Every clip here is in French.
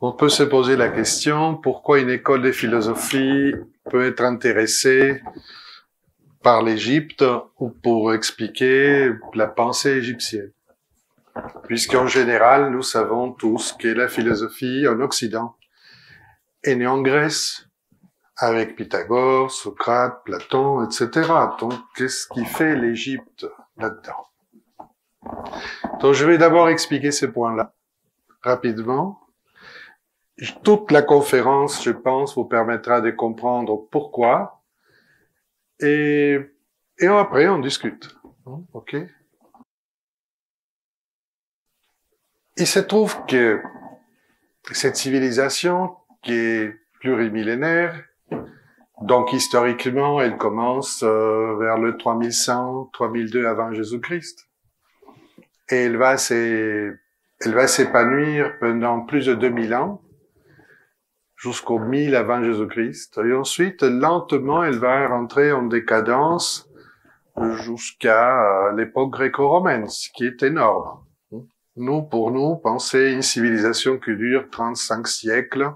On peut se poser la question, pourquoi une école de philosophie peut être intéressée par l'Égypte ou pour expliquer la pensée égyptienne? Puisqu'en général, nous savons tous que la philosophie en Occident est née en Grèce, avec Pythagore, Socrate, Platon, etc. Donc, qu'est-ce qui fait l'Égypte là-dedans? Donc, je vais d'abord expliquer ces points-là, rapidement. Toute la conférence, je pense, vous permettra de comprendre pourquoi, et après, on discute. OK? Il se trouve que cette civilisation, qui est plurimillénaire, donc historiquement, elle commence vers le 3100, 3002 avant Jésus-Christ, et elle va s'épanouir pendant plus de 2000 ans, jusqu'au 1000 avant Jésus-Christ, et ensuite, lentement, elle va rentrer en décadence jusqu'à l'époque gréco-romaine, ce qui est énorme. Pour nous, penser une civilisation qui dure 35 siècles,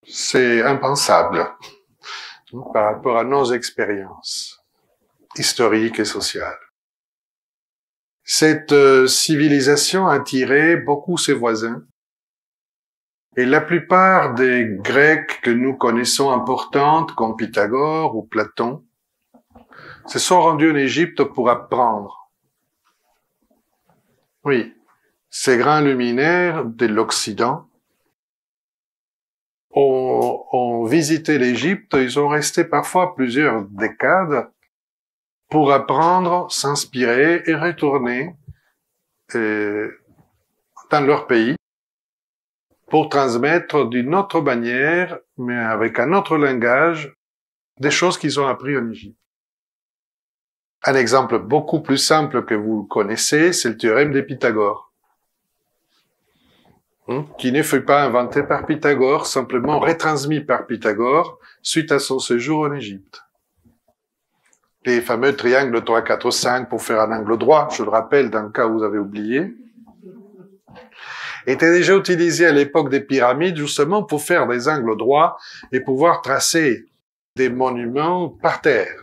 c'est impensable par rapport à nos expériences historiques et sociales. Cette civilisation a attiré beaucoup ses voisins, et la plupart des Grecs que nous connaissons importantes, comme Pythagore ou Platon, se sont rendus en Égypte pour apprendre. Oui, ces grands luminaires de l'Occident ont visité l'Égypte, ils ont resté parfois plusieurs décades pour apprendre, s'inspirer et retourner dans leur pays pour transmettre d'une autre manière, mais avec un autre langage, des choses qu'ils ont appris en Égypte. Un exemple beaucoup plus simple que vous connaissez, c'est le théorème de Pythagore, qui ne fut pas inventé par Pythagore, simplement retransmis par Pythagore suite à son séjour en Égypte. Les fameux triangles 3, 4, 5 pour faire un angle droit, je le rappelle dans le cas où vous avez oublié, étaient déjà utilisés à l'époque des pyramides justement pour faire des angles droits et pouvoir tracer des monuments par terre.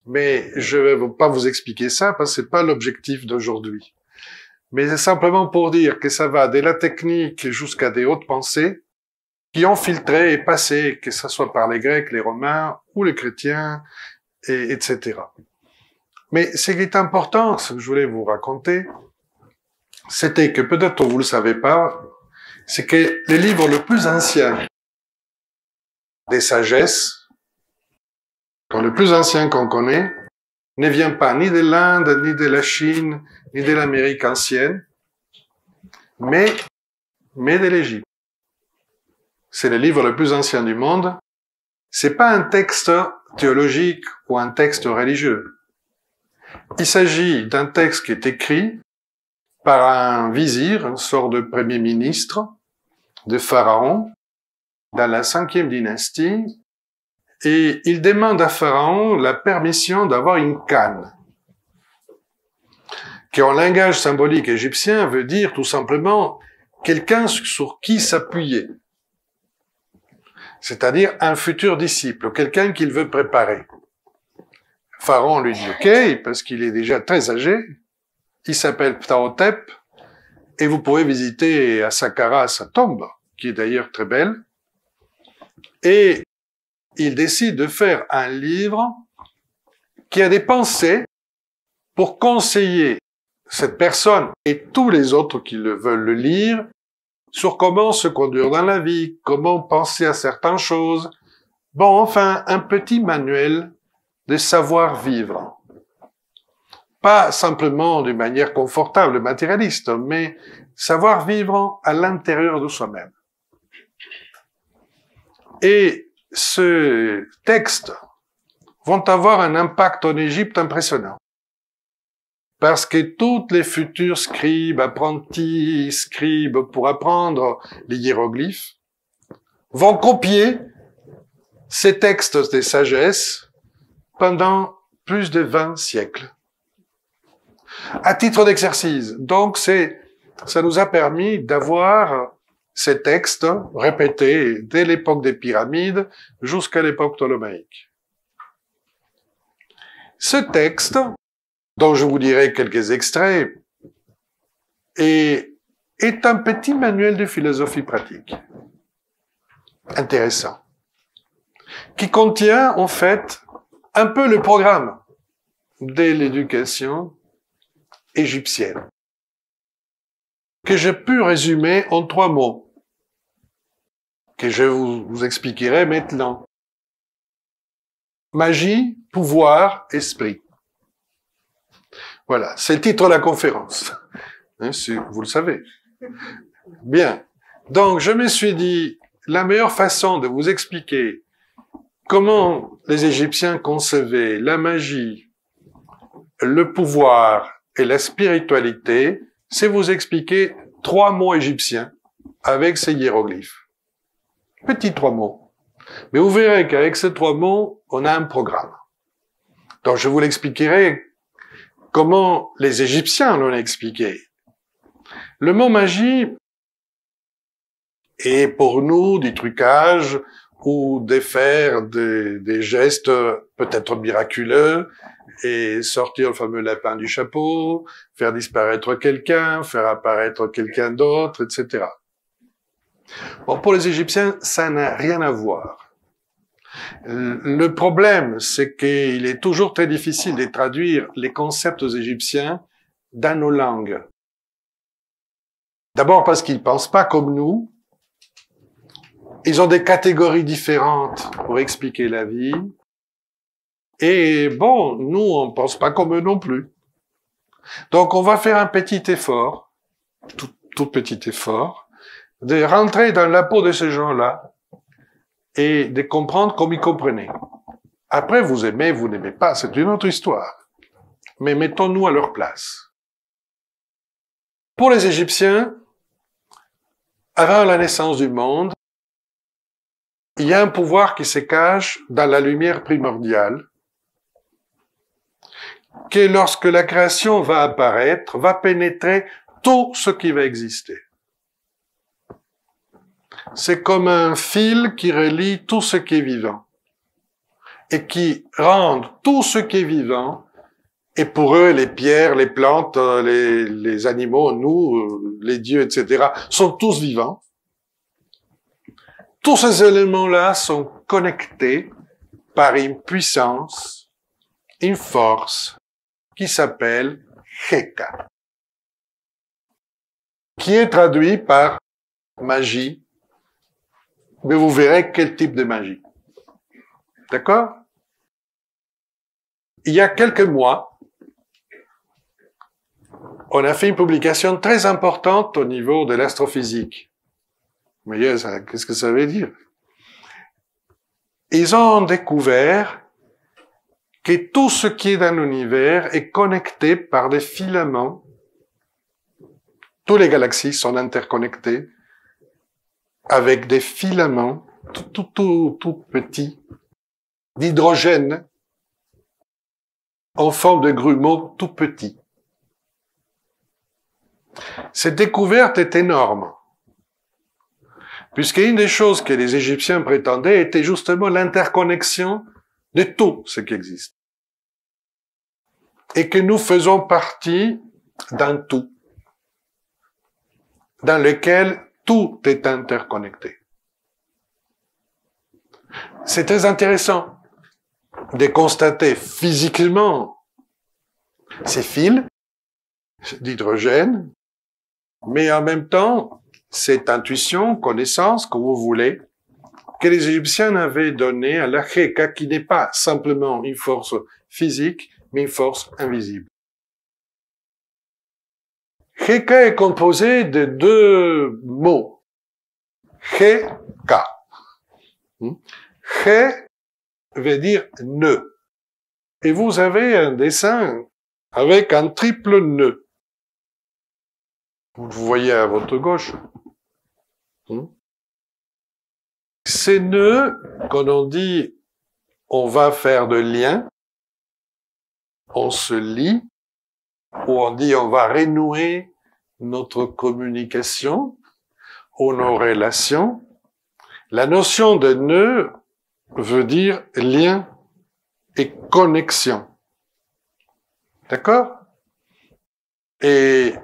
Mais je ne vais pas vous expliquer ça parce que c'est pas l'objectif d'aujourd'hui. Mais c'est simplement pour dire que ça va de la technique jusqu'à des hautes pensées qui ont filtré et passé, que ce soit par les Grecs, les Romains ou les chrétiens, etc. Mais ce qui est important, ce que je voulais vous raconter, c'était que peut-être vous le savez pas, c'est que les livres le plus anciens des sagesses, le plus ancien qu'on connaît, ne vient pas ni de l'Inde, ni de la Chine, ni de l'Amérique ancienne, mais de l'Égypte. C'est le livre le plus ancien du monde. C'est pas un texte théologique ou un texte religieux. Il s'agit d'un texte qui est écrit par un vizir, une sorte de premier ministre de Pharaon, dans la 5e dynastie, et il demande à Pharaon la permission d'avoir une canne, qui en langage symbolique égyptien veut dire tout simplement quelqu'un sur qui s'appuyer, c'est-à-dire un futur disciple, quelqu'un qu'il veut préparer. Pharaon lui dit OK, parce qu'il est déjà très âgé, il s'appelle Ptahhotep, et vous pouvez visiter à Saqqara sa tombe, qui est d'ailleurs très belle, et il décide de faire un livre qui a des pensées pour conseiller cette personne et tous les autres qui veulent le lire sur comment se conduire dans la vie, comment penser à certaines choses. Bon, enfin, un petit manuel de savoir-vivre. Pas simplement d'une manière confortable, matérialiste, mais savoir-vivre à l'intérieur de soi-même. Et ce texte vont avoir un impact en Égypte impressionnant. Parce que tous les futurs scribes, apprentis, scribes, pour apprendre les hiéroglyphes, vont copier ces textes des sagesses pendant plus de 20 siècles. À titre d'exercice. Donc, ça nous a permis d'avoir ces textes répétés dès l'époque des pyramides jusqu'à l'époque ptolémaïque. Ce texte, dont je vous dirai quelques extraits, est un petit manuel de philosophie pratique. Intéressant. Qui contient, en fait, un peu le programme de l'éducation égyptienne, que j'ai pu résumer en 3 mots, que je vous expliquerai maintenant. Magie, pouvoir, esprit. Voilà, c'est le titre de la conférence. Hein, vous le savez. Bien. Donc, je me suis dit, la meilleure façon de vous expliquer comment les Égyptiens concevaient la magie, le pouvoir et la spiritualité, c'est vous expliquer 3 mots égyptiens avec ces hiéroglyphes. Petits 3 mots. Mais vous verrez qu'avec ces 3 mots, on a un programme. Donc je vous l'expliquerai comment les Égyptiens l'ont expliqué. Le mot magie est pour nous du trucage ou de faire des gestes peut-être miraculeux et sortir le fameux lapin du chapeau, faire disparaître quelqu'un, faire apparaître quelqu'un d'autre, etc. Bon, pour les Égyptiens, ça n'a rien à voir. Le problème, c'est qu'il est toujours très difficile de traduire les concepts égyptiens dans nos langues. D'abord parce qu'ils pensent pas comme nous. Ils ont des catégories différentes pour expliquer la vie. Et bon, nous, on pense pas comme eux non plus. Donc, on va faire un petit effort, tout petit effort, de rentrer dans la peau de ces gens-là et de comprendre comme ils comprenaient. Après, vous aimez, vous n'aimez pas, c'est une autre histoire. Mais mettons-nous à leur place. Pour les Égyptiens, avant la naissance du monde, il y a un pouvoir qui se cache dans la lumière primordiale, qui, lorsque la création va apparaître, va pénétrer tout ce qui va exister. C'est comme un fil qui relie tout ce qui est vivant et qui rend tout ce qui est vivant, et pour eux, les pierres, les plantes, les animaux, nous, les dieux, etc., sont tous vivants. Tous ces éléments-là sont connectés par une puissance, une force, qui s'appelle Heka, qui est traduit par magie, mais vous verrez quel type de magie. D'accord? Il y a quelques mois, on a fait une publication très importante au niveau de l'astrophysique. Vous voyez, qu'est-ce que ça veut dire? Ils ont découvert que tout ce qui est dans l'univers est connecté par des filaments. Toutes les galaxies sont interconnectées avec des filaments tout petits d'hydrogène en forme de grumeaux tout petits. Cette découverte est énorme, puisqu'une des choses que les Égyptiens prétendaient était justement l'interconnexion de tout ce qui existe. Et que nous faisons partie d'un tout, dans lequel tout est interconnecté. C'est très intéressant de constater physiquement ces fils d'hydrogène, mais en même temps, cette intuition, connaissance, comme vous voulez, que les Égyptiens avaient donnée à la Heka, qui n'est pas simplement une force physique, mais une force invisible. Heka est composé de 2 mots. Heka. He veut dire nœud. Et vous avez un dessin avec un triple nœud. Vous le voyez à votre gauche. Ces nœuds, quand on dit on va faire de liens, on se lie, ou on dit on va renouer notre communication ou nos relations, la notion de nœud veut dire lien et connexion. D'accord? Et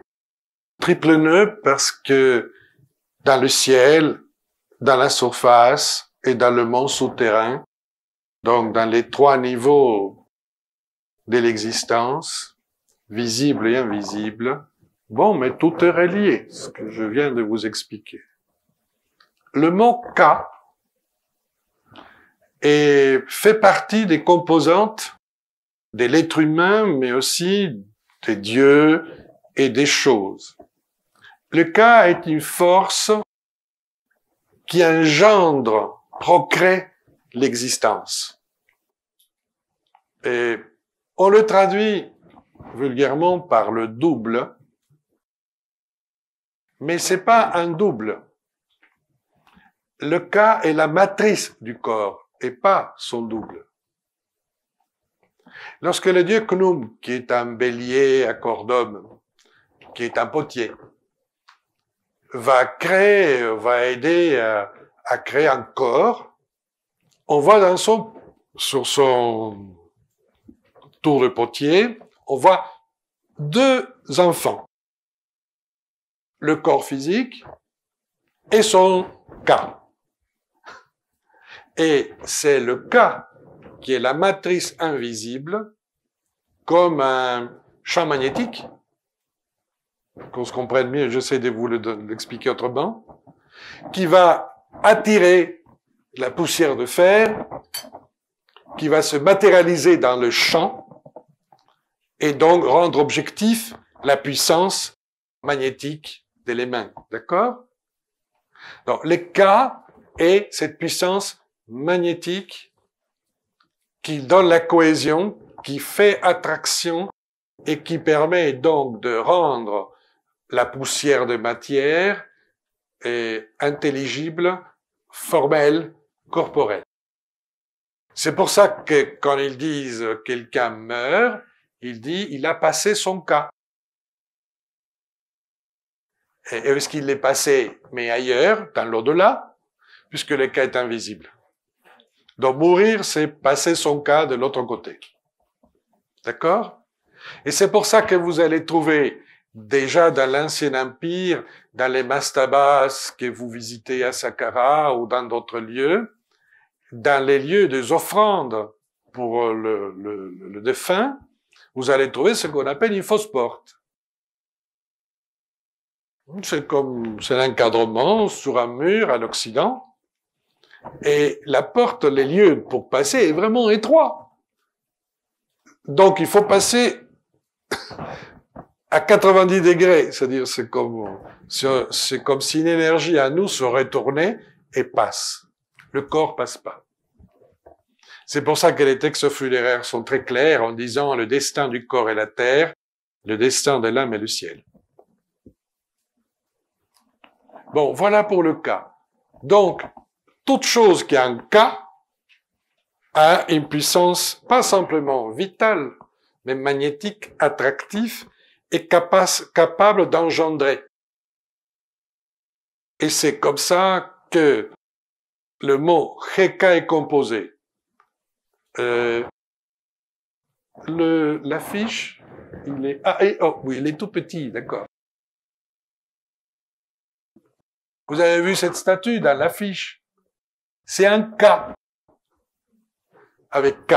triple nœud parce que dans le ciel, dans la surface et dans le monde souterrain, donc dans les trois niveaux de l'existence, visible et invisible, bon, mais tout est relié, ce que je viens de vous expliquer. Le mot « Ka » fait partie des composantes de l'être humain, mais aussi des dieux et des choses. Le Ka est une force qui engendre, procrée l'existence. Et on le traduit vulgairement par le double, mais c'est pas un double. Le Ka est la matrice du corps et pas son double. Lorsque le dieu Khnum, qui est un bélier à corps d'homme, qui est un potier, va aider à créer un corps, on voit sur son tour de potier, on voit deux enfants. Le corps physique et son Ka. Et c'est le Ka qui est la matrice invisible, comme un champ magnétique, qu'on se comprenne mieux, j'essaie de vous l'expliquer autrement, qui va attirer la poussière de fer, qui va se matérialiser dans le champ, et donc rendre objectif la puissance magnétique d'éléments. D'accord? Donc, le Ka est cette puissance magnétique qui donne la cohésion, qui fait attraction et qui permet donc de rendre la poussière de matière intelligible, formelle, corporelle. C'est pour ça que quand ils disent quelqu'un meurt, il dit il a passé son Ka. Et est-ce qu'il l'est passé, mais ailleurs, dans l'au-delà, puisque le Ka est invisible. Donc mourir, c'est passer son Ka de l'autre côté. D'accord? Et c'est pour ça que vous allez trouver déjà dans l'Ancien Empire, dans les mastabas que vous visitez à Saqqara ou dans d'autres lieux, dans les lieux des offrandes pour le défunt, vous allez trouver ce qu'on appelle une fausse porte. C'est l'encadrement sur un mur à l'Occident. Et la porte, les lieux pour passer est vraiment étroit. Donc il faut passer à 90 degrés. C'est-à-dire c'est comme si une énergie à nous se retournait et passe. Le corps passe pas. C'est pour ça que les textes funéraires sont très clairs en disant le destin du corps est la terre, le destin de l'âme est le ciel. Bon, voilà pour le Ka. Donc, toute chose qui a un Ka a une puissance pas simplement vitale, mais magnétique, attractive et capable d'engendrer. Et c'est comme ça que le mot Heka est composé. L'affiche, il est... oui, il est tout petit, d'accord. Vous avez vu cette statue dans l'affiche? C'est un Ka. Avec K.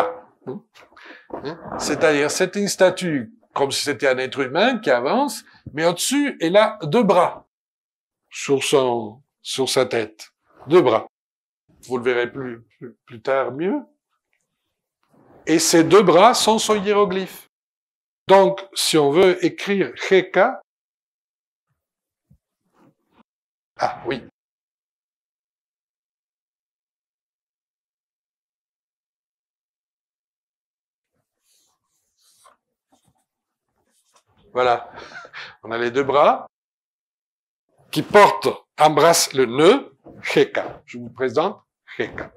C'est-à-dire, c'est une statue comme si c'était un être humain qui avance, mais au-dessus, elle a deux bras sur sa tête. Deux bras. Vous le verrez plus tard mieux. Et ces deux bras sont son hiéroglyphe. Donc, si on veut écrire Heka, ah oui. Voilà. On a les deux bras qui embrassent le nœud, Heka. Je vous présente Heka.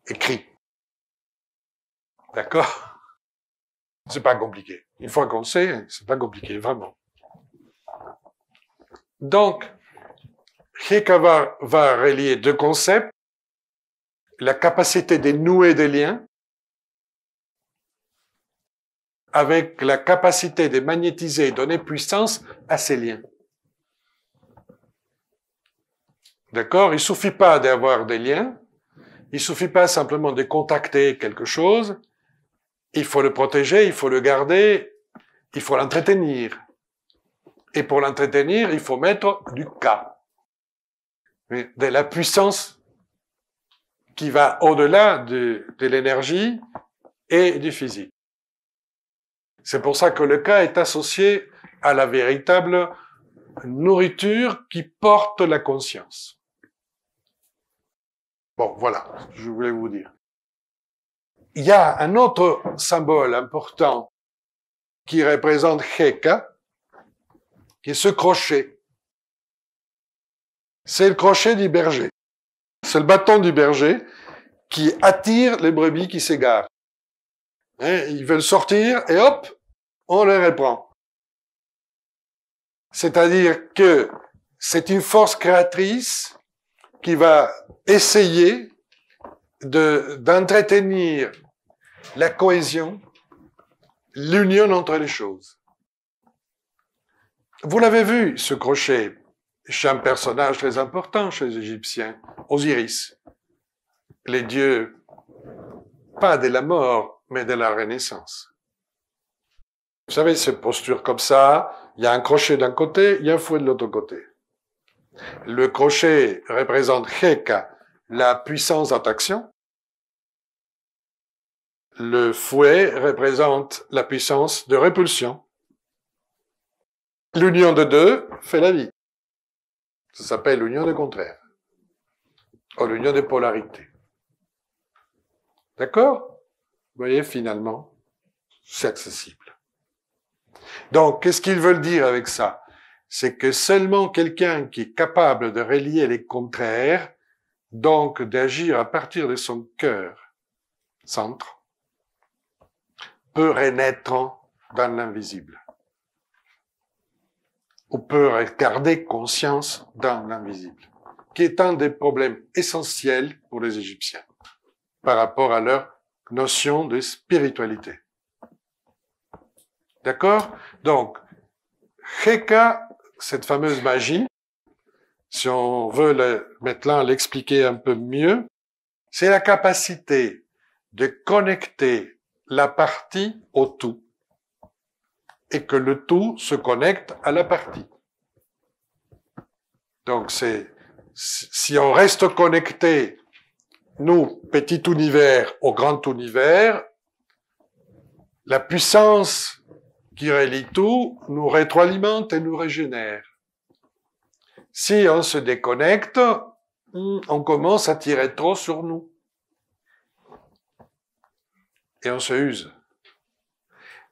Écrit. D'accord? C'est pas compliqué. Une fois qu'on sait, c'est pas compliqué, vraiment. Donc, Heka va relier deux concepts. La capacité de nouer des liens avec la capacité de magnétiser et donner puissance à ces liens. D'accord? Il suffit pas d'avoir des liens. Il suffit pas simplement de contacter quelque chose. Il faut le protéger, il faut le garder, il faut l'entretenir. Et pour l'entretenir, il faut mettre du Ka. De la puissance qui va au-delà de l'énergie et du physique. C'est pour ça que le Ka est associé à la véritable nourriture qui porte la conscience. Bon, voilà, je voulais vous dire. Il y a un autre symbole important qui représente Heka, qui est ce crochet. C'est le crochet du berger. C'est le bâton du berger qui attire les brebis qui s'égarent. Ils veulent sortir et hop, on les reprend. C'est-à-dire que c'est une force créatrice qui va essayer d'entretenir la cohésion, l'union entre les choses. Vous l'avez vu, ce crochet, chez un personnage très important chez les Égyptiens, Osiris, les dieux, pas de la mort, mais de la renaissance. Vous savez, cette posture comme ça, il y a un crochet d'un côté, il y a un fouet de l'autre côté. Le crochet représente Heka, la puissance d'attraction. Le fouet représente la puissance de répulsion. L'union de deux fait la vie. Ça s'appelle l'union des contraires. Ou l'union des polarités. D'accord? Vous voyez, finalement, c'est accessible. Donc, qu'est-ce qu'ils veulent dire avec ça? C'est que seulement quelqu'un qui est capable de relier les contraires, donc d'agir à partir de son cœur, centre, peut renaître dans l'invisible. Ou peut garder conscience dans l'invisible, qui est un des problèmes essentiels pour les Égyptiens, par rapport à leur notion de spiritualité. D'accord? Donc, Heka, cette fameuse magie, si on veut maintenant l'expliquer un peu mieux, c'est la capacité de connecter la partie au tout et que le tout se connecte à la partie. Donc si on reste connecté, nous, petit univers, au grand univers, la puissance qui relie tout nous rétroalimente et nous régénère. Si on se déconnecte, on commence à tirer trop sur nous. Et on se use.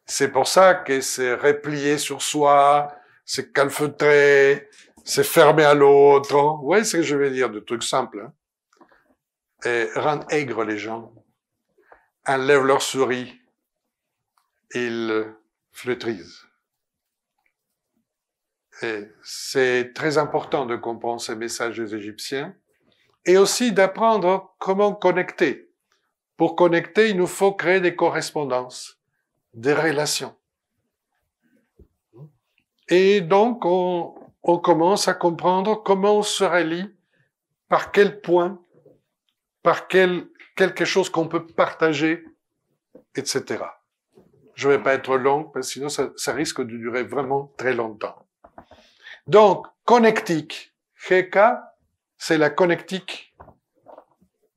C'est pour ça que c'est replié sur soi, c'est calfeutré, c'est fermé à l'autre. Vous voyez ce que je veux dire, de trucs simples. Hein? Et rendre aigres les gens, enlève leur souris, ils flétrisent. Et c'est très important de comprendre ces messages des Égyptiens et aussi d'apprendre comment connecter. Pour connecter, il nous faut créer des correspondances, des relations. Et donc, on commence à comprendre comment on se relie, par quel point, par quelque chose qu'on peut partager, etc. Je ne vais pas être long, parce que sinon ça risque de durer vraiment très longtemps. Donc, connectique. Heka, c'est la connectique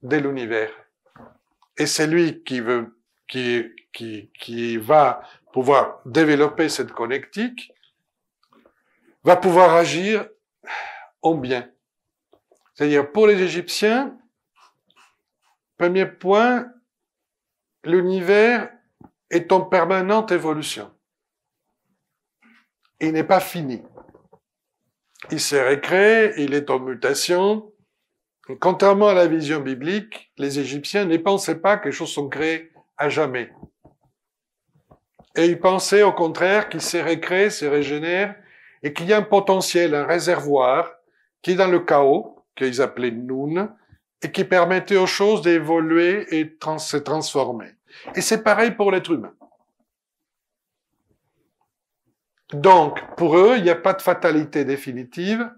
de l'univers. Et c'est lui qui va pouvoir développer cette connectique, va pouvoir agir en bien. C'est-à-dire, pour les Égyptiens, premier point, l'univers est en permanente évolution. Il n'est pas fini. Il s'est recréé, il est en mutation, Contrairement à la vision biblique, les Égyptiens ne pensaient pas que les choses sont créées à jamais. Et ils pensaient au contraire qu'ils se récréent, se régénèrent, et qu'il y a un potentiel, un réservoir, qui est dans le chaos, qu'ils appelaient Noun, et qui permettait aux choses d'évoluer et de se transformer. Et c'est pareil pour l'être humain. Donc, pour eux, il n'y a pas de fatalité définitive.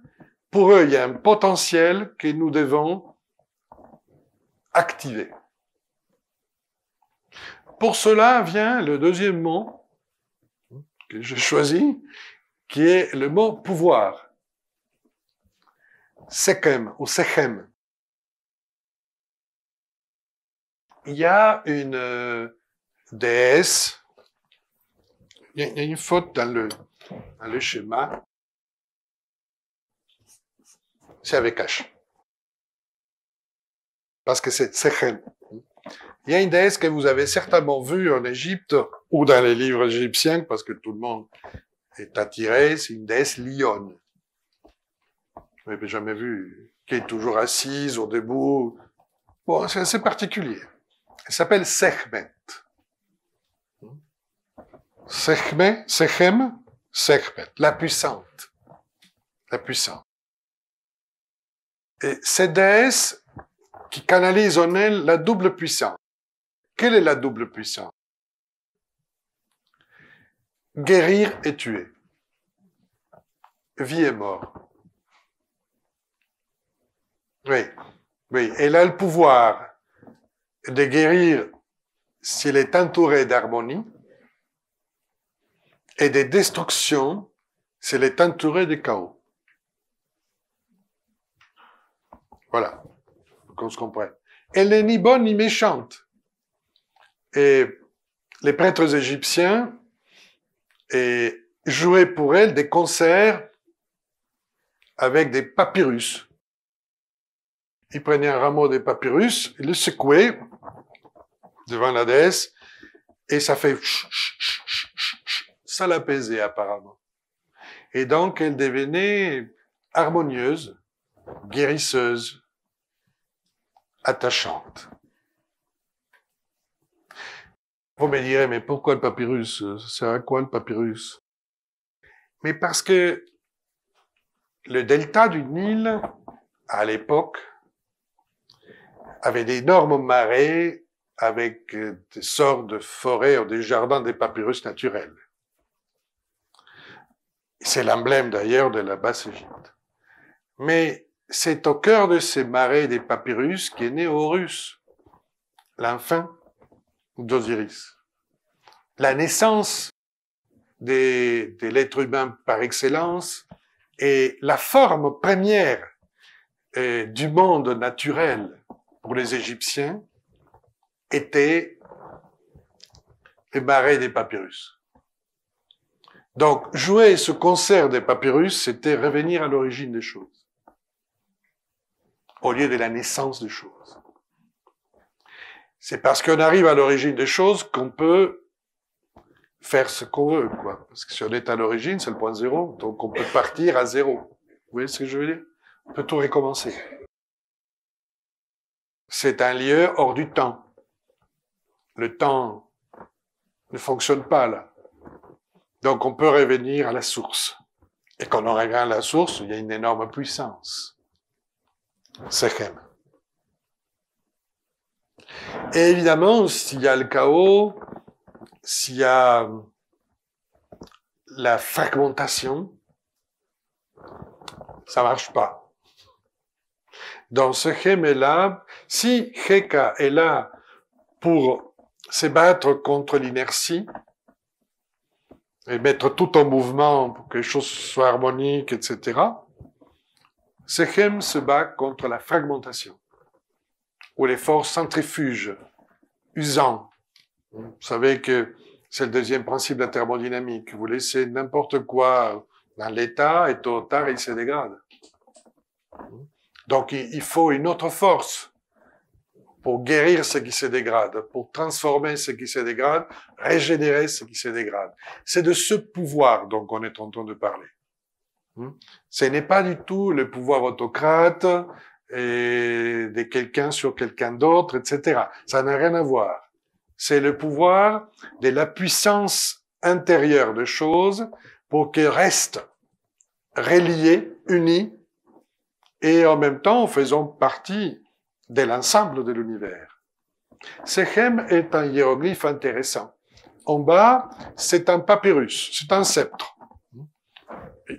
Pour eux, il y a un potentiel que nous devons activer. Pour cela vient le deuxième mot que j'ai choisi, qui est le mot pouvoir. Sekhem ou Sechem. Il y a une déesse, il y a une faute dans le schéma, c'est avec H. Parce que c'est Sechem. Il y a une déesse que vous avez certainement vue en Égypte ou dans les livres égyptiens, parce que tout le monde est attiré, c'est une déesse lionne. Vous n'avez jamais vu, qui est toujours assise ou debout. Bon, c'est assez particulier. Elle s'appelle Sekhmet. Sekhmet, Sechem, Sekhmet, la puissante. La puissante. Et cette déesse qui canalise en elle la double puissance. Quelle est la double puissance? Guérir et tuer. Vie et mort. Oui, oui. Elle a le pouvoir de guérir si elle est entourée d'harmonie et de destruction si elle est entourée de chaos. Voilà. Qu'on se comprenne. Elle n'est ni bonne ni méchante. Et les prêtres égyptiens jouaient pour elle des concerts avec des papyrus. Ils prenaient un rameau de papyrus, ils le secouaient devant la déesse, et ça fait ça l'apaisait apparemment. Et donc elle devenait harmonieuse, guérisseuse, attachante. Vous me direz, mais pourquoi le papyrus? Ça sert à quoi le papyrus? Mais parce que le delta du Nil, à l'époque, avait d'énormes marais avec des sortes de forêts ou des jardins des papyrus naturels. C'est l'emblème d'ailleurs de la Basse-Égypte. Mais c'est au cœur de ces marais des papyrus qu'est né Horus, l'enfant d'Osiris. La naissance de l'être humain par excellence et la forme première du monde naturel pour les Égyptiens était les marais des papyrus. Donc, jouer ce concert des papyrus, c'était revenir à l'origine des choses, au lieu de la naissance des choses. C'est parce qu'on arrive à l'origine des choses qu'on peut faire ce qu'on veut, quoi. Parce que si on est à l'origine, c'est le point zéro, donc on peut partir à zéro. Vous voyez ce que je veux dire? On peut tout recommencer. C'est un lieu hors du temps. Le temps ne fonctionne pas là. Donc on peut revenir à la source. Et quand on revient à la source, il y a une énorme puissance. Sechem. Et évidemment, s'il y a le chaos, s'il y a la fragmentation, ça marche pas. Donc Sechem est là. Si Heka est là pour se battre contre l'inertie et mettre tout en mouvement pour que les choses soient harmoniques, etc., Sechem se bat contre la fragmentation ou les forces centrifuges, usant. Vous savez que c'est le deuxième principe de la thermodynamique. Vous laissez n'importe quoi dans l'état et tôt ou tard, il se dégrade. Donc, il faut une autre force pour guérir ce qui se dégrade, pour transformer ce qui se dégrade, régénérer ce qui se dégrade. C'est de ce pouvoir dont on est en train de parler. Ce n'est pas du tout le pouvoir autocrate, et de quelqu'un sur quelqu'un d'autre, etc. Ça n'a rien à voir. C'est le pouvoir de la puissance intérieure de choses pour qu'elles restent reliées, unies, et en même temps faisant partie de l'ensemble de l'univers. Sechem est un hiéroglyphe intéressant. En bas, c'est un papyrus, c'est un sceptre.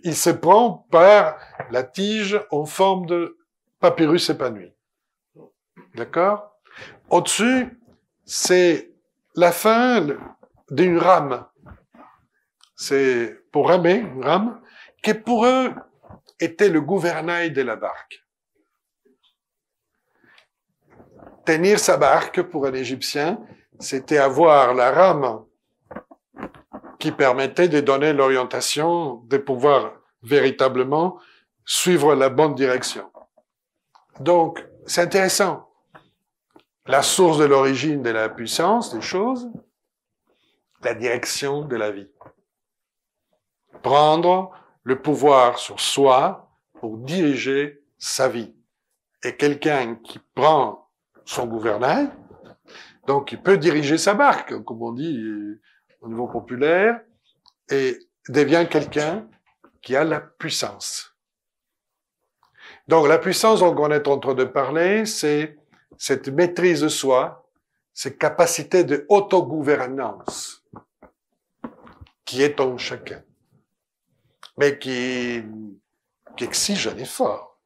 Il se prend par la tige en forme de papyrus épanoui. D'accord? Au-dessus, c'est la fin d'une rame. C'est pour ramer, une rame, qui pour eux était le gouvernail de la barque. Tenir sa barque pour un Égyptien, c'était avoir la rame qui permettait de donner l'orientation, de pouvoir véritablement suivre la bonne direction. Donc, c'est intéressant. La source de l'origine de la puissance des choses, la direction de la vie. Prendre le pouvoir sur soi pour diriger sa vie. Et quelqu'un qui prend son gouvernail, donc il peut diriger sa barque, comme on dit au niveau populaire, et devient quelqu'un qui a la puissance. Donc la puissance dont on est en train de parler, c'est cette maîtrise de soi, cette capacité de autogouvernance qui est en chacun, mais qui exige un effort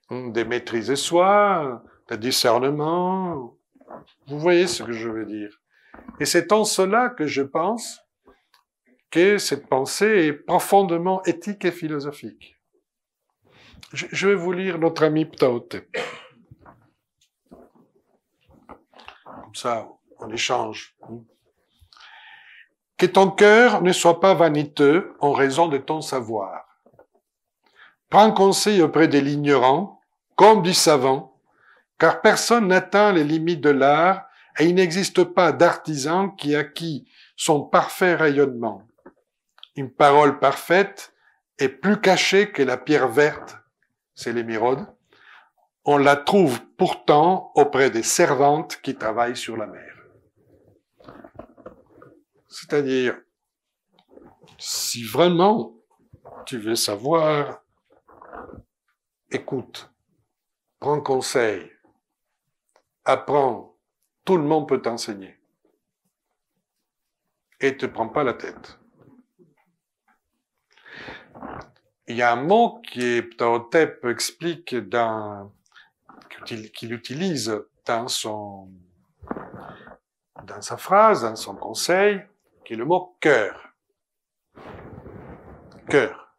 de maîtriser soi, de discernement. Vous voyez ce que je veux dire. Et c'est en cela que je pense que cette pensée est profondément éthique et philosophique. Je vais vous lire notre ami Ptahhotep. Comme ça, on échange. Que ton cœur ne soit pas vaniteux en raison de ton savoir. Prends conseil auprès de l'ignorant, comme du savant, car personne n'atteint les limites de l'art et il n'existe pas d'artisan qui acquit son parfait rayonnement. Une parole parfaite est plus cachée que la pierre verte, c'est l'émeraude. On la trouve pourtant auprès des servantes qui travaillent sur la mer. C'est-à-dire, si vraiment tu veux savoir, écoute, prends conseil, apprends, tout le monde peut t'enseigner. Et te prends pas la tête. Il y a un mot qui Ptahhotep explique qu'il utilise dans sa phrase, dans son conseil, qui est le mot cœur. Cœur.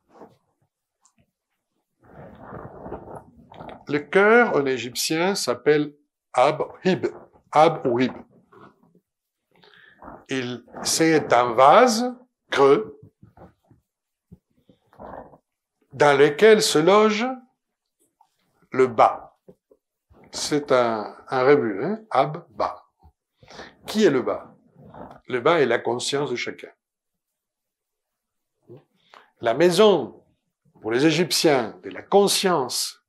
Le cœur en égyptien s'appelle Ab-Hib. Ab ou Hib. C'est un vase creux dans lequel se loge le bas. C'est un rébus, hein? Ab, bas. Qui est le bas? Le bas est la conscience de chacun. La maison, pour les Égyptiens, de la conscience,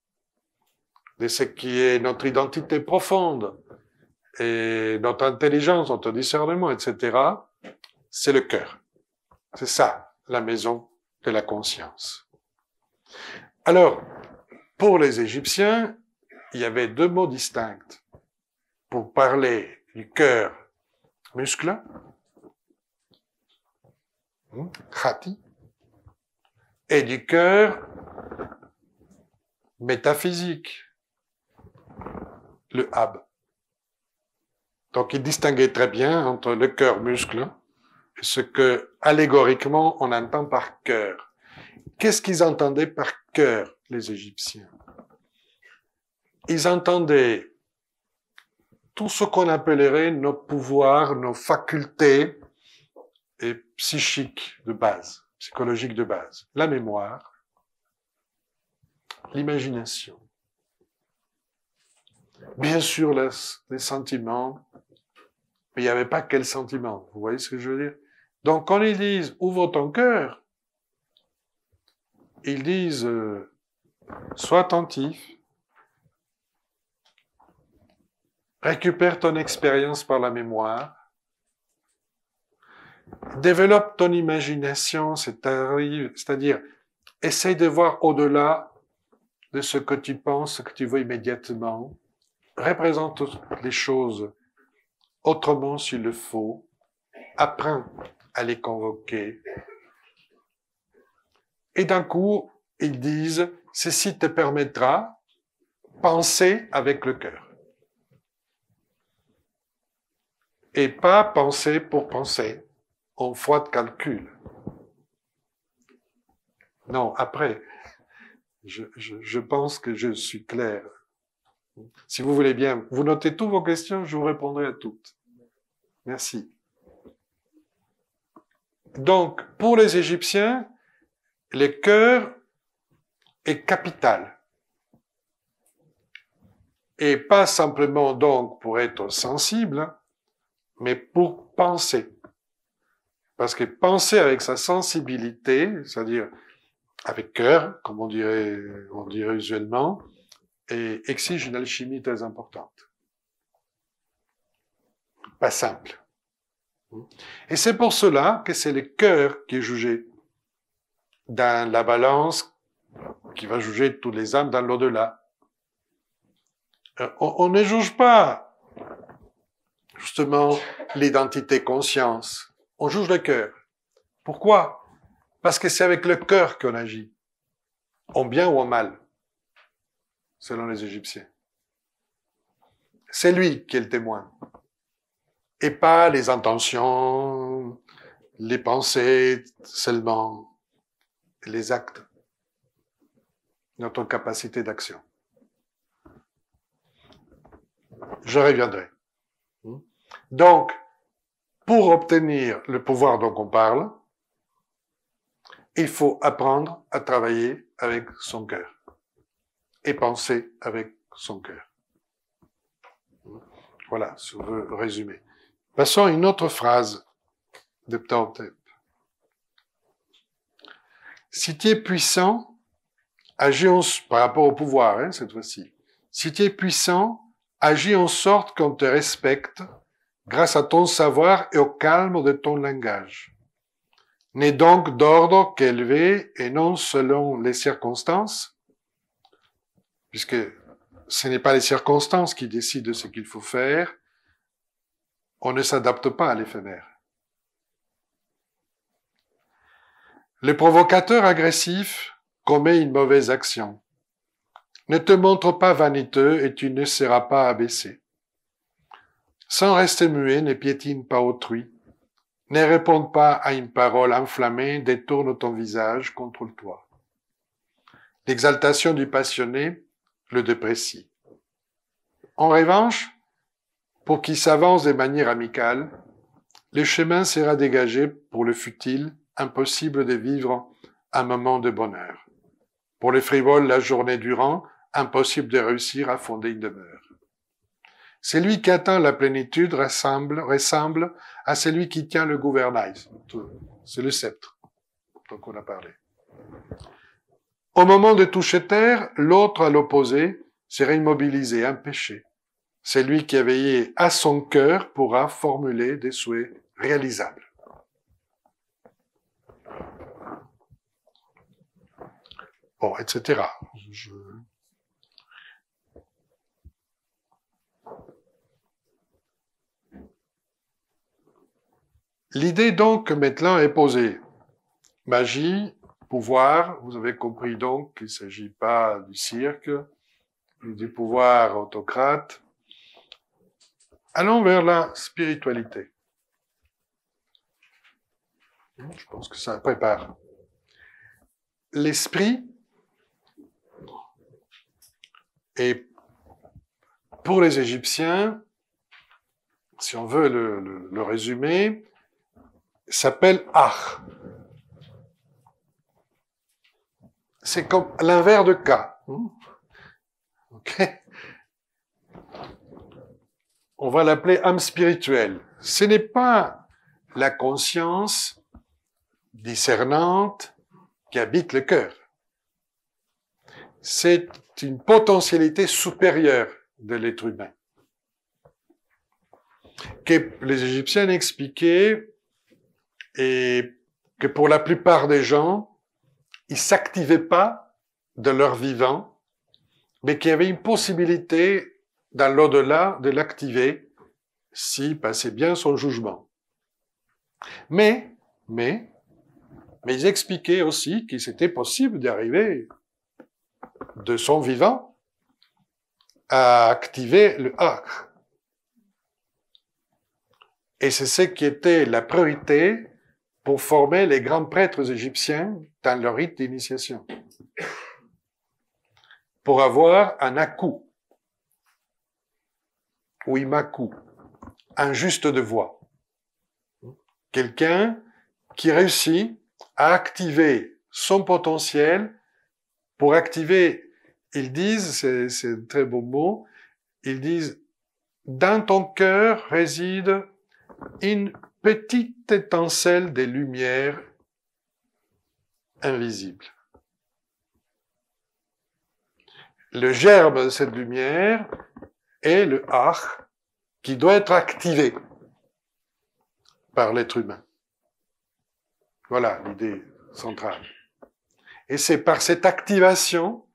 de ce qui est notre identité profonde, et notre intelligence, notre discernement, etc., c'est le cœur. C'est ça, la maison de la conscience. Alors, pour les Égyptiens, il y avait deux mots distincts pour parler du cœur muscle, khati, et du cœur métaphysique, le ab. Donc, il distinguait très bien entre le cœur muscle et ce que, allégoriquement, on entend par cœur. Qu'est-ce qu'ils entendaient par cœur, les Égyptiens? Ils entendaient tout ce qu'on appellerait nos pouvoirs, nos facultés et psychiques de base, psychologiques de base. La mémoire, l'imagination, bien sûr les sentiments, mais il n'y avait pas quels sentiments. Vous voyez ce que je veux dire? Donc quand ils disent « ouvre ton cœur », ils disent « sois attentif, Récupère ton expérience par la mémoire. Développe ton imagination, c'est-à-dire essaye de voir au-delà de ce que tu penses, ce que tu vois immédiatement. Représente les choses autrement s'il le faut. Apprends à les convoquer. Et d'un coup, ils disent, ceci te permettra de penser avec le cœur. Et pas penser pour penser, en foi de calcul. Non, après, je pense que je suis clair. Si vous voulez bien, vous notez toutes vos questions, je vous répondrai à toutes. Merci. Donc, pour les Égyptiens, le cœur est capital. Et pas simplement donc pour être sensible, mais pour penser. Parce que penser avec sa sensibilité, c'est-à-dire avec cœur, comme on dirait usuellement, exige une alchimie très importante. Pas simple. Et c'est pour cela que c'est le cœur qui est jugé dans la balance qui va juger toutes les âmes dans l'au-delà. On ne juge pas justement l'identité conscience, on juge le cœur. Pourquoi? Parce que c'est avec le cœur qu'on agit, en bien ou en mal, selon les Égyptiens. C'est lui qui est le témoin, et pas les intentions, les pensées seulement, les actes, notre capacité d'action. Je reviendrai. Donc, pour obtenir le pouvoir dont on parle, il faut apprendre à travailler avec son cœur et penser avec son cœur. Voilà, si on veut résumer. Passons à une autre phrase de Ptahhotep. Si tu es puissant, agis par rapport au pouvoir, cette fois-ci. Si tu es puissant, agis en sorte qu'on te respecte grâce à ton savoir et au calme de ton langage. N'est donc d'ordre qu'élevé et non selon les circonstances, puisque ce n'est pas les circonstances qui décident de ce qu'il faut faire, on ne s'adapte pas à l'éphémère. Le provocateur agressif commet une mauvaise action. Ne te montre pas vaniteux et tu ne seras pas abaissé. Sans rester muet, ne piétine pas autrui. Ne réponds pas à une parole enflammée, détourne ton visage contre toi. L'exaltation du passionné le déprécie. En revanche, pour qui s'avance de manière amicale, le chemin sera dégagé pour le futile, impossible de vivre un moment de bonheur. Pour les frivoles, la journée durant, impossible de réussir à fonder une demeure. Celui qui atteint la plénitude ressemble à celui qui tient le gouvernail. C'est le sceptre dont on a parlé. Au moment de toucher terre, l'autre à l'opposé sera immobilisé, empêché. Celui qui a veillé à son cœur pourra formuler des souhaits réalisables. Bon, etc. L'idée donc maintenant est posée. Magie, pouvoir, vous avez compris donc qu'il ne s'agit pas du cirque, du pouvoir autocrate. Allons vers la spiritualité. Je pense que ça prépare. L'esprit est, pour les Égyptiens, si on veut le résumer, s'appelle Ach. C'est comme l'inverse de Ka. Ok? On va l'appeler âme spirituelle. Ce n'est pas la conscience discernante qui habite le cœur. C'est une potentialité supérieure de l'être humain. que les Égyptiens expliquaient et que pour la plupart des gens, ils s'activaient pas de leur vivant, mais qu'il y avait une possibilité dans l'au-delà de l'activer s'il passait bien son jugement. Mais ils expliquaient aussi qu'il était possible d'arriver de son vivant à activer le Akh. Et c'est ce qui était la priorité pour former les grands prêtres égyptiens dans leur rite d'initiation. Pour avoir un Aku, ou Imaku, un juste de voix. Quelqu'un qui réussit à activer son potentiel pour activer, ils disent, c'est un très beau mot, ils disent, dans ton cœur réside une petite étincelle des lumières invisibles. Le germe de cette lumière est le Akh qui doit être activé par l'être humain. Voilà l'idée centrale. Et c'est par cette activation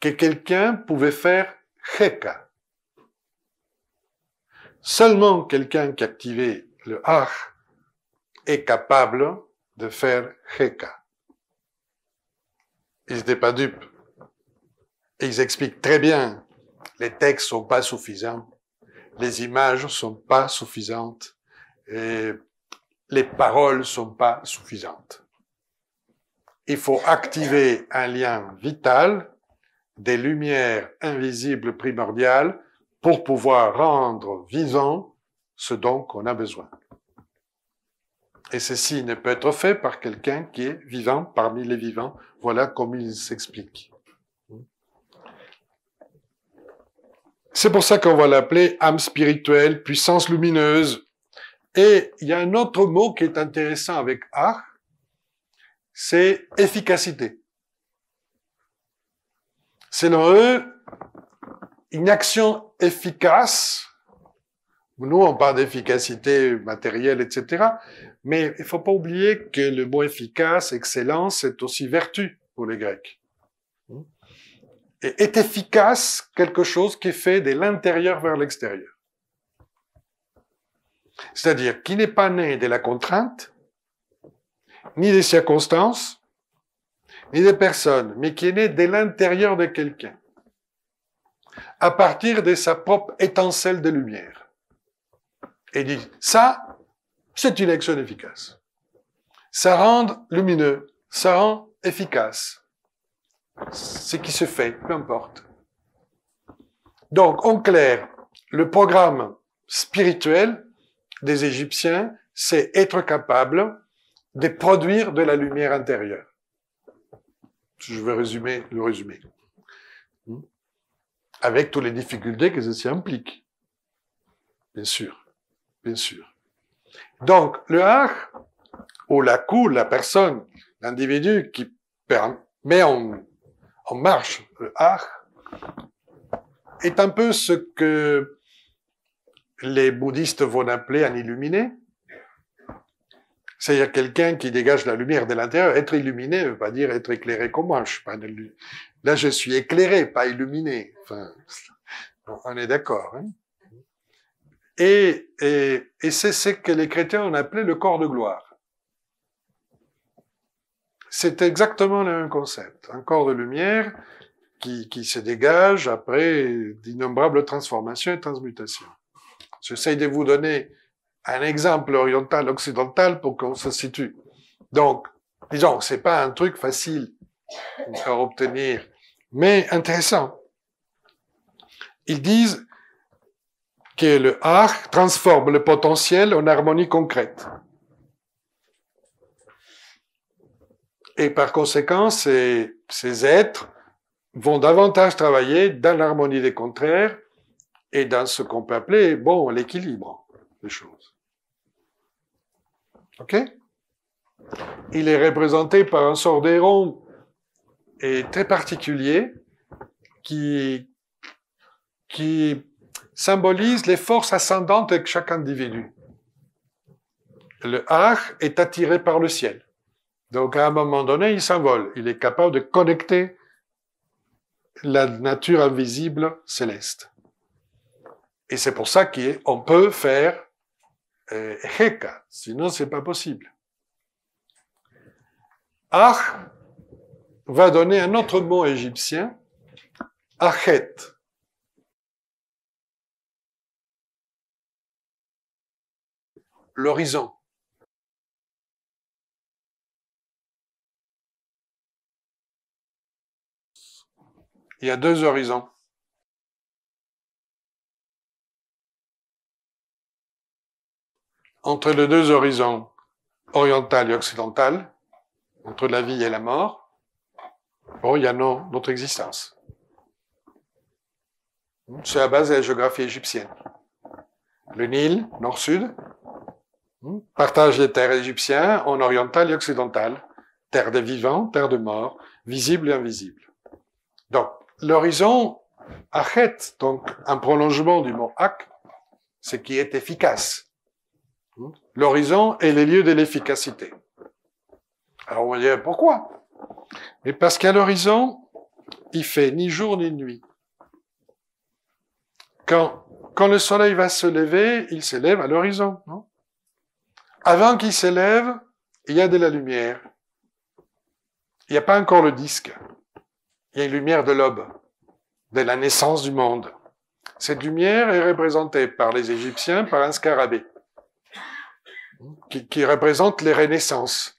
que quelqu'un pouvait faire Kheka. Seulement quelqu'un qui activait le Akh est capable de faire Kheka. Ils n'étaient pas dupes. Et ils expliquent très bien, les textes sont pas suffisants, les images sont pas suffisantes, et les paroles sont pas suffisantes. Il faut activer un lien vital des lumières invisibles primordiales pour pouvoir rendre vivant ce dont on a besoin. Et ceci ne peut être fait par quelqu'un qui est vivant parmi les vivants. Voilà comme il s'explique. C'est pour ça qu'on va l'appeler âme spirituelle, puissance lumineuse. Et il y a un autre mot qui est intéressant avec Akh, c'est efficacité. Selon eux, une action efficace, nous on parle d'efficacité matérielle, etc., mais il ne faut pas oublier que le mot efficace, excellence, c'est aussi vertu pour les Grecs. Et est efficace quelque chose qui est fait de l'intérieur vers l'extérieur. C'est-à-dire qui n'est pas né de la contrainte, ni des circonstances, ni des personnes, mais qui est né de l'intérieur de quelqu'un, à partir de sa propre étincelle de lumière. Et dit, ça, c'est une action efficace. Ça rend lumineux, ça rend efficace. Ce qui se fait, peu importe. Donc, en clair, le programme spirituel des Égyptiens, c'est être capable de produire de la lumière intérieure. Je vais le résumer. Avec toutes les difficultés que ceci implique. Bien sûr. Bien sûr. Donc, le Akh, ou l'Aku, la personne, l'individu qui met en marche le Akh, est un peu ce que les bouddhistes vont appeler un illuminé. C'est-à-dire quelqu'un qui dégage la lumière de l'intérieur. Être illuminé ne veut pas dire être éclairé comme moi. Là, je suis éclairé, pas illuminé. Enfin, on est d'accord. Hein? Et c'est ce que les chrétiens ont appelé le corps de gloire. C'est exactement le même concept. Un corps de lumière qui se dégage après d'innombrables transformations et transmutations. J'essaye de vous donner un exemple oriental, occidental pour qu'on se situe. Donc, disons, c'est pas un truc facile à obtenir, mais intéressant. Ils disent que le Akh transforme le potentiel en harmonie concrète. Et par conséquent, ces êtres vont davantage travailler dans l'harmonie des contraires et dans ce qu'on peut appeler, bon, l'équilibre des choses. OK? Il est représenté par un sort d'héron et très particulier qui symbolise les forces ascendantes de chaque individu. Le Ach est attiré par le ciel. Donc, à un moment donné, il s'envole. Il est capable de connecter la nature invisible céleste. Et c'est pour ça qu'on peut faire Heka. Sinon, c'est pas possible. Ach va donner un autre mot égyptien, Achet. L'horizon. Il y a deux horizons. Entre les deux horizons, oriental et occidental, entre la vie et la mort, bon, il y a notre existence. C'est à base de la géographie égyptienne. Le Nil, nord-sud, partage les terres égyptiennes en oriental et occidental, terre des vivants, terre de morts, visible et invisible. Donc, l'horizon, Achet, donc un prolongement du mot Ak, c'est qui est efficace. L'horizon est le lieu de l'efficacité. Alors on va dire pourquoi? Mais parce qu'à l'horizon, il fait ni jour ni nuit. Quand le soleil va se lever, il s'élève à l'horizon, non? Avant qu'il s'élève, il y a de la lumière. Il n'y a pas encore le disque. Il y a une lumière de l'aube, de la naissance du monde. Cette lumière est représentée par les Égyptiens par un scarabée, qui représente les renaissances,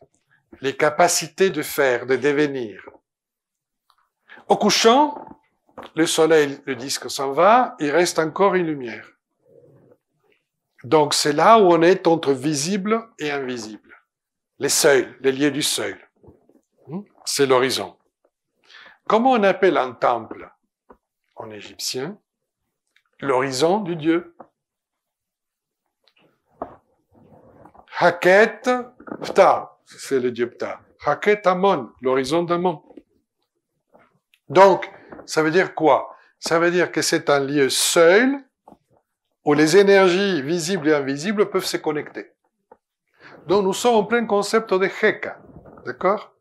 les capacités de faire, de devenir. Au couchant, le soleil, le disque s'en va, il reste encore une lumière. Donc c'est là où on est entre visible et invisible. Les seuils, les lieux du seuil. C'est l'horizon. Comment on appelle un temple en égyptien? L'horizon du Dieu. Haket Ptah, c'est le Dieu Ptah. Haket Amon, l'horizon d'Amon. Donc, ça veut dire quoi? Ça veut dire que c'est un lieu seul où les énergies visibles et invisibles peuvent se connecter. Donc, nous sommes en plein concept de Heka. D'accord?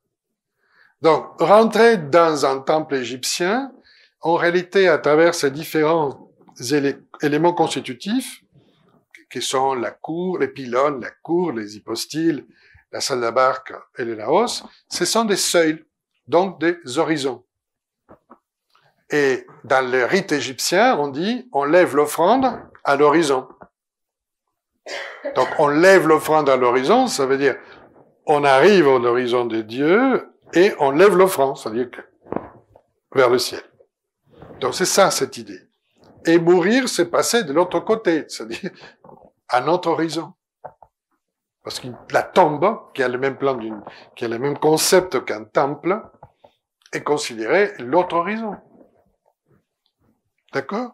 Donc, rentrer dans un temple égyptien, en réalité, à travers ces différents éléments constitutifs, qui sont la cour, les pylônes, la cour, les hypostyles, la salle de barque et le naos, ce sont des seuils, donc des horizons. Et dans le rite égyptien, on dit, on lève l'offrande à l'horizon. Donc, on lève l'offrande à l'horizon, ça veut dire, on arrive à l'horizon de Dieu et on lève l'offrande, c'est-à-dire vers le ciel. Donc, c'est ça, cette idée. Et mourir, c'est passer de l'autre côté, c'est-à-dire à notre horizon. Parce que la tombe, qui a le même plan qui a le même concept qu'un temple, est considérée l'autre horizon. D'accord?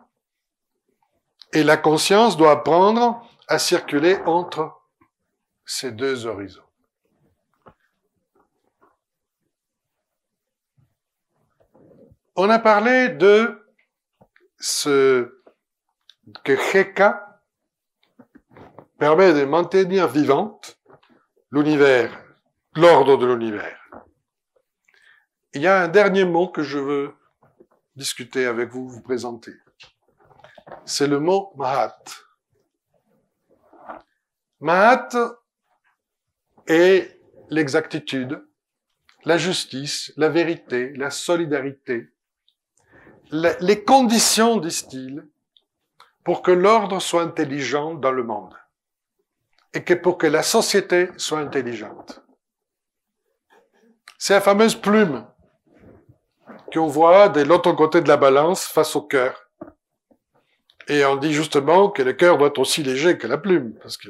Et la conscience doit apprendre à circuler entre ces deux horizons. On a parlé de que Heka permet de maintenir vivante l'univers, l'ordre de l'univers. Il y a un dernier mot que je veux discuter avec vous, vous présenter. C'est le mot Mahat. Mahat est l'exactitude, la justice, la vérité, la solidarité, les conditions, disent-ils, pour que l'ordre soit intelligent dans le monde et que pour que la société soit intelligente. C'est la fameuse plume qu'on voit de l'autre côté de la balance face au cœur. Et on dit justement que le cœur doit être aussi léger que la plume, parce que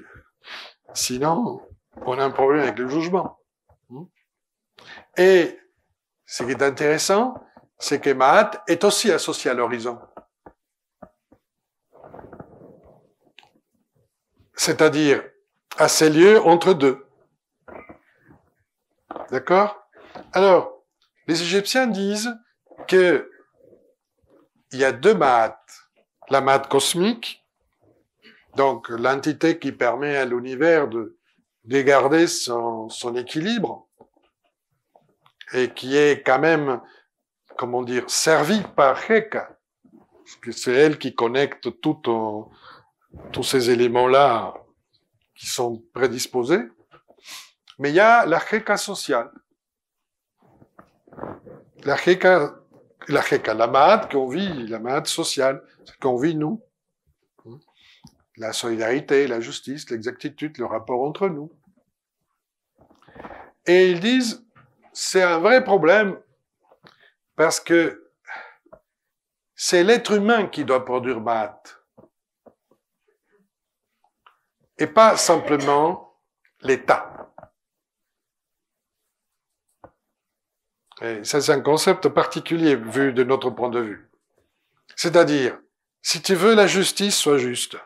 sinon, on a un problème avec le jugement. Et ce qui est intéressant, c'est que Mahat est aussi associé à l'horizon. C'est-à-dire à ces lieux entre deux. D'accord? Alors, les Égyptiens disent que il y a deux Mahat, la matière cosmique, donc l'entité qui permet à l'univers de garder son équilibre, et qui est quand même, comment dire, servie par Heka, parce que c'est elle qui connecte tous ces éléments-là qui sont prédisposés. Mais il y a la Heka sociale. La Mahat qu'on vit, la Mahat sociale, c'est qu'on vit nous. La solidarité, la justice, l'exactitude, le rapport entre nous. Et ils disent, c'est un vrai problème parce que c'est l'être humain qui doit produire Mahat. Et pas simplement l'État. Et ça, c'est un concept particulier vu de notre point de vue. C'est-à-dire, si tu veux la justice, sois juste.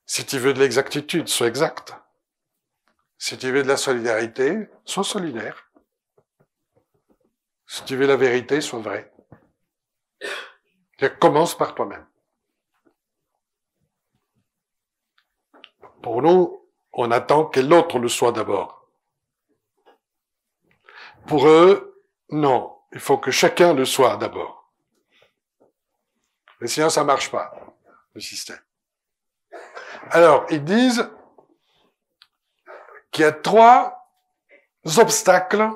Si tu veux de l'exactitude, sois exact. Si tu veux de la solidarité, sois solidaire. Si tu veux la vérité, sois vrai. Commence par toi-même. Pour nous, on attend que l'autre le soit d'abord. Pour eux, non. Il faut que chacun le soit d'abord. Mais sinon, ça marche pas, le système. Alors, ils disent qu'il y a 3 obstacles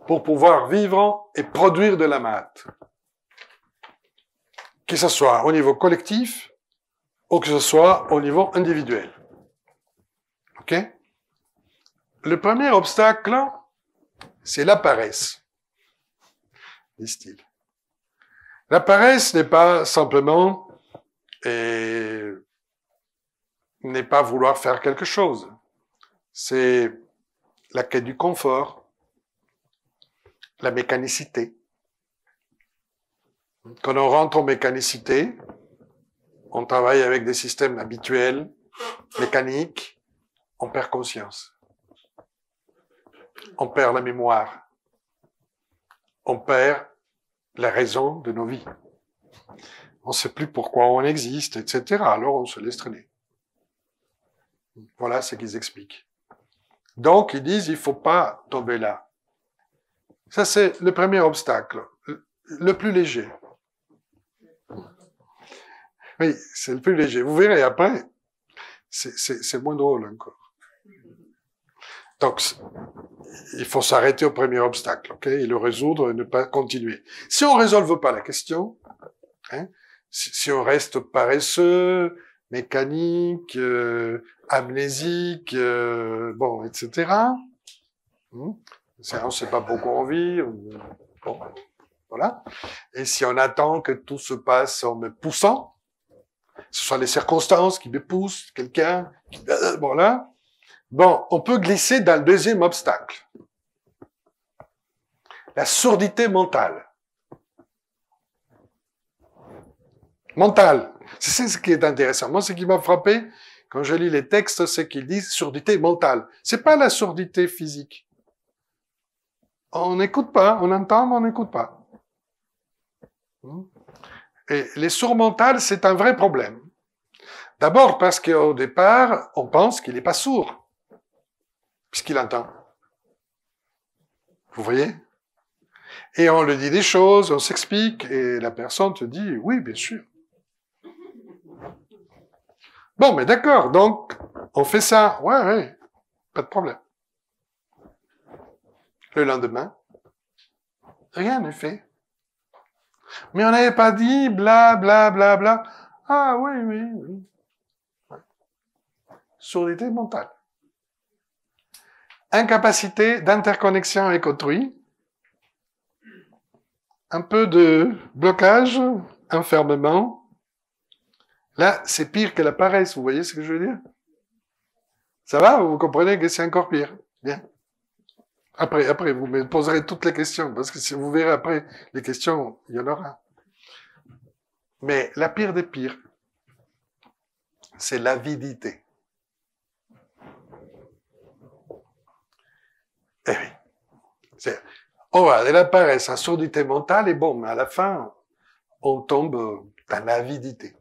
pour pouvoir vivre et produire de la Mahat. Que ce soit au niveau collectif ou que ce soit au niveau individuel. OK? Le premier obstacle, c'est la paresse, disent-ils. La paresse n'est pas simplement n'est pas vouloir faire quelque chose. C'est la quête du confort, la mécanicité. Quand on rentre en mécanicité, on travaille avec des systèmes habituels, mécaniques, on perd conscience. On perd la mémoire. On perd la raison de nos vies. On ne sait plus pourquoi on existe, etc. Alors on se laisse traîner. Voilà ce qu'ils expliquent. Donc, ils disent, il ne faut pas tomber là. Ça, c'est le premier obstacle, le plus léger. Oui, c'est le plus léger. Vous verrez après, c'est moins drôle encore. Donc, il faut s'arrêter au premier obstacle, ok, et le résoudre et ne pas continuer. Si on ne résolve pas la question, hein, si on reste paresseux, mécanique, amnésique, bon, etc. On ne sait pas pourquoi on vit. Bon, voilà. Et si on attend que tout se passe en me poussant, ce sont les circonstances qui me poussent, quelqu'un, bon là, bon, on peut glisser dans le deuxième obstacle. La surdité mentale. Mentale. C'est ce qui est intéressant. Moi, ce qui m'a frappé, quand je lis les textes, c'est qu'ils disent surdité mentale. C'est pas la surdité physique. On n'écoute pas, on entend, mais on n'écoute pas. Et les sourds mentales, c'est un vrai problème. D'abord parce qu'au départ, on pense qu'il n'est pas sourd, puisqu'il entend. Vous voyez? Et on lui dit des choses, on s'explique, et la personne te dit, oui, bien sûr. Bon, mais d'accord, donc, on fait ça. Ouais, pas de problème. Le lendemain, rien n'est fait. Mais on n'avait pas dit bla, bla, bla, bla. Ah, oui. Ouais. Surdité mentale. Incapacité d'interconnexion avec autrui. Un peu de blocage, enfermement. Là, c'est pire que la paresse, vous voyez ce que je veux dire? Ça va? Vous comprenez que c'est encore pire. Bien. Après, vous me poserez toutes les questions, parce que si vous verrez après les questions, il y en aura. Mais la pire des pires, c'est l'avidité. Eh oui. On va de la paresse à surdité mentale, et bon, mais à la fin, on tombe une avidité.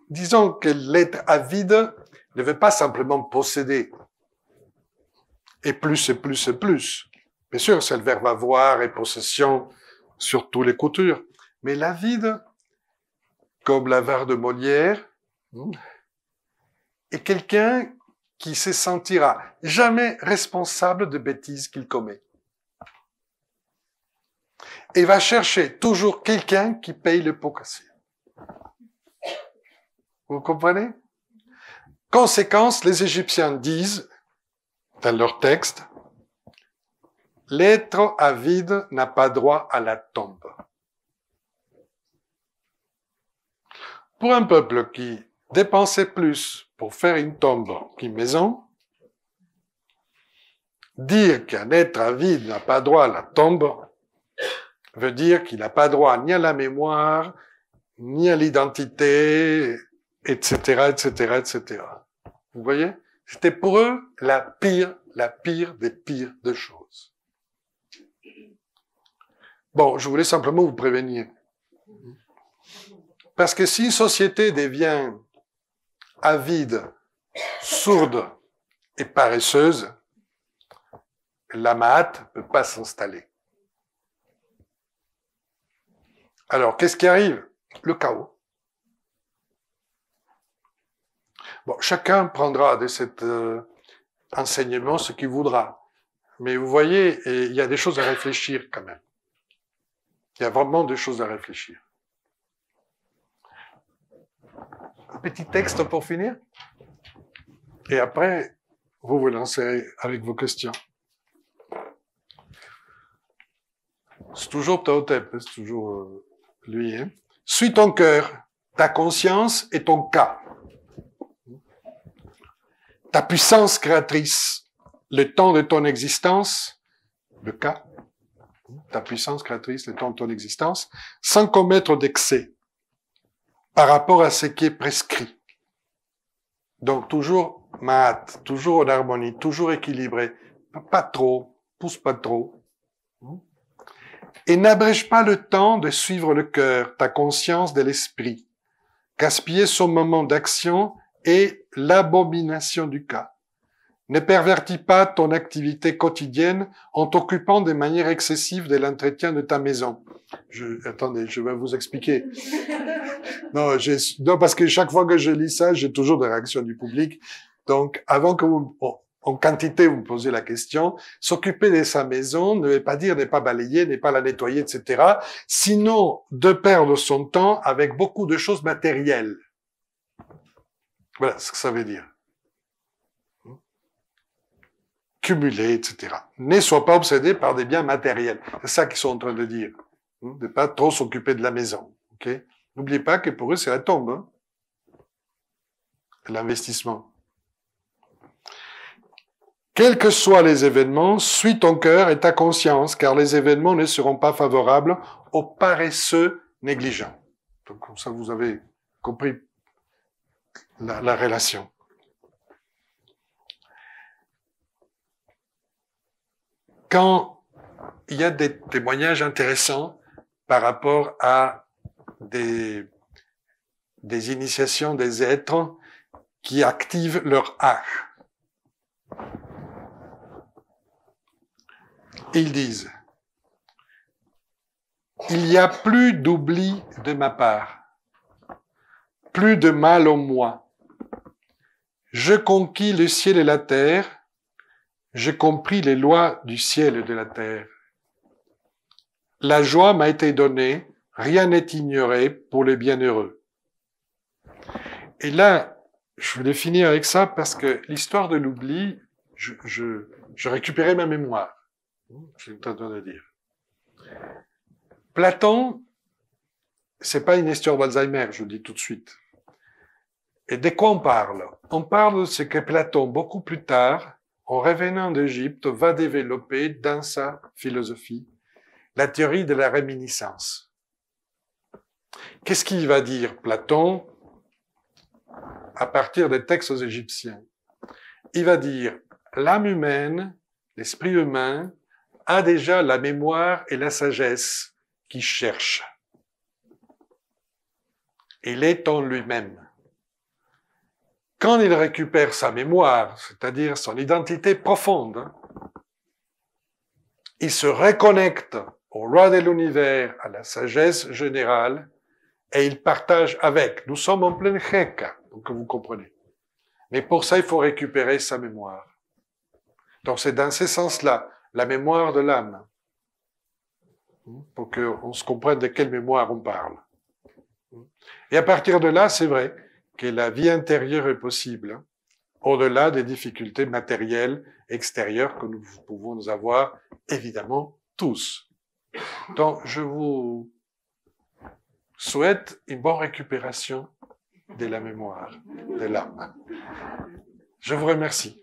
Disons que l'être avide ne veut pas simplement posséder. Et plus, et plus, et plus. Bien sûr, c'est le verbe avoir et possession sur tous les coutures. Mais l'avide, comme l'avare de Molière, est quelqu'un qui se sentira jamais responsable de bêtises qu'il commet. Et va chercher toujours quelqu'un qui paye le pot cassé. Vous comprenez? Conséquence, les Égyptiens disent, dans leur texte, l'être avide n'a pas droit à la tombe. Pour un peuple qui dépensait plus pour faire une tombe qu'une maison, dire qu'un être avide n'a pas droit à la tombe veut dire qu'il n'a pas droit ni à la mémoire, ni à l'identité, etc., etc., etc. Vous voyez? C'était pour eux la pire des pires de choses. Bon, je voulais simplement vous prévenir. Parce que si une société devient avide, sourde et paresseuse, la Mahat ne peut pas s'installer. Alors, qu'est-ce qui arrive? Le chaos. Bon, chacun prendra de cet enseignement ce qu'il voudra. Mais vous voyez, il y a des choses à réfléchir quand même. Il y a vraiment des choses à réfléchir. Un petit texte pour finir. Et après, vous vous lancez avec vos questions. C'est toujours Ptahhotep, c'est toujours lui. Hein. Suis ton cœur, ta conscience et ton cas. Ta puissance créatrice, le temps de ton existence, le cas, ta puissance créatrice, le temps de ton existence, sans commettre d'excès par rapport à ce qui est prescrit. Donc toujours Mahat, toujours en harmonie, toujours équilibré, pas trop, pousse pas trop. Et n'abrège pas le temps de suivre le cœur, ta conscience de l'esprit. Gaspiller son moment d'action est l'abomination du cas. Ne pervertis pas ton activité quotidienne en t'occupant de manière excessive de l'entretien de ta maison. Attendez, je vais vous expliquer. Non, parce que chaque fois que je lis ça, j'ai toujours des réactions du public. Donc, avant que vous, en quantité, vous me posez la question, s'occuper de sa maison ne veut pas dire ne pas balayer, ne pas la nettoyer, etc. Sinon, de perdre son temps avec beaucoup de choses matérielles. Voilà ce que ça veut dire. Cumuler, etc. Ne sois pas obsédé par des biens matériels. C'est ça qu'ils sont en train de dire. De pas trop s'occuper de la maison. Okay? N'oubliez pas que pour eux, c'est la tombe. Hein? L'investissement. Quels que soient les événements, suis ton cœur et ta conscience, car les événements ne seront pas favorables aux paresseux négligents. Donc, comme ça, vous avez compris la relation. Quand il y a des témoignages intéressants par rapport à des initiations des êtres qui activent leur art. Ils disent, il n'y a plus d'oubli de ma part, plus de mal en moi. Je conquis le ciel et la terre, j'ai compris les lois du ciel et de la terre. La joie m'a été donnée, rien n'est ignoré pour les bienheureux. Et là, je voulais finir avec ça parce que l'histoire de l'oubli, je récupérais ma mémoire. Je suis en train de dire. Platon, c'est pas une histoire d'Alzheimer, je vous le dis tout de suite. Et de quoi on parle? On parle de ce que Platon, beaucoup plus tard, en revenant d'Égypte, va développer dans sa philosophie la théorie de la réminiscence. Qu'est-ce qu'il va dire, Platon, à partir des textes égyptiens? Il va dire, l'âme humaine, l'esprit humain, a déjà la mémoire et la sagesse qui cherchent. Il est en lui-même. Quand il récupère sa mémoire, c'est-à-dire son identité profonde, il se reconnecte au roi de l'univers, à la sagesse générale, et il partage avec. Nous sommes en pleine cheka, donc vous comprenez. Mais pour ça, il faut récupérer sa mémoire. Donc c'est dans ce sens-là, la mémoire de l'âme, pour qu'on se comprenne de quelle mémoire on parle. Et à partir de là, c'est vrai que la vie intérieure est possible, au-delà des difficultés matérielles extérieures que nous pouvons nous avoir, évidemment, tous. Donc, je vous souhaite une bonne récupération de la mémoire de l'âme. Je vous remercie.